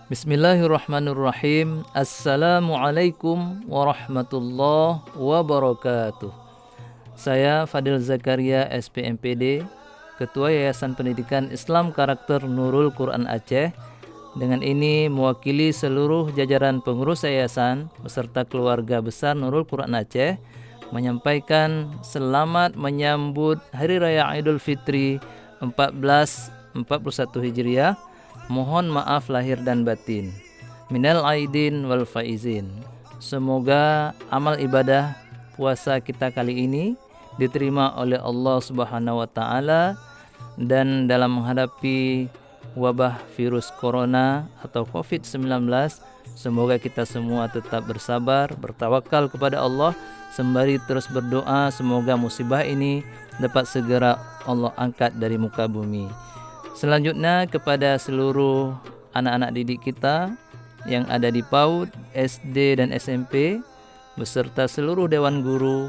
Bismillahirrahmanirrahim. Assalamualaikum warahmatullahi wabarakatuh. Saya Fadil Zakaria SPMPD, Ketua Yayasan Pendidikan Islam Karakter Nurul Quran Aceh. Dengan ini mewakili seluruh jajaran pengurus yayasan beserta keluarga besar Nurul Quran Aceh menyampaikan selamat menyambut Hari Raya Idul Fitri 1441 Hijriah. Mohon maaf lahir dan batin. Minal aidin wal faizin. Semoga amal ibadah puasa kita kali ini diterima oleh Allah Subhanahu wa taala, dan dalam menghadapi wabah virus corona atau COVID-19, semoga kita semua tetap bersabar, bertawakal kepada Allah sembari terus berdoa semoga musibah ini dapat segera Allah angkat dari muka bumi. Selanjutnya kepada seluruh anak-anak didik kita yang ada di PAUD, SD dan SMP beserta seluruh dewan guru,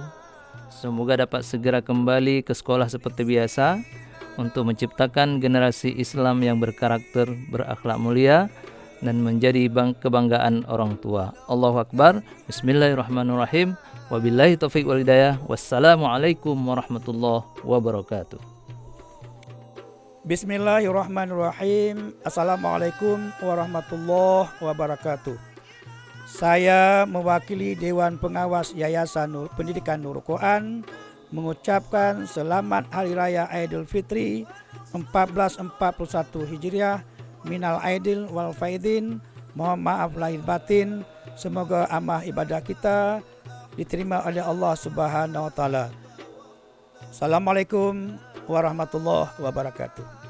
semoga dapat segera kembali ke sekolah seperti biasa untuk menciptakan generasi Islam yang berkarakter, berakhlak mulia dan menjadi kebanggaan orang tua. Allahu Akbar. Bismillahirrahmanirrahim. Wabillahi taufiq wal hidayah. Wassalamualaikum warahmatullahi wabarakatuh. Bismillahirrahmanirrahim. Assalamualaikum warahmatullahi wabarakatuh. Saya mewakili Dewan Pengawas Yayasan Pendidikan Nurul Quran mengucapkan selamat Hari Raya Idul Fitri 1441 Hijriah. Minal aidin wal faidin. Mohon maaf lahir batin. Semoga amal ibadah kita diterima oleh Allah Subhanahu wa taala. Assalamualaikum warahmatullahi wabarakatuh.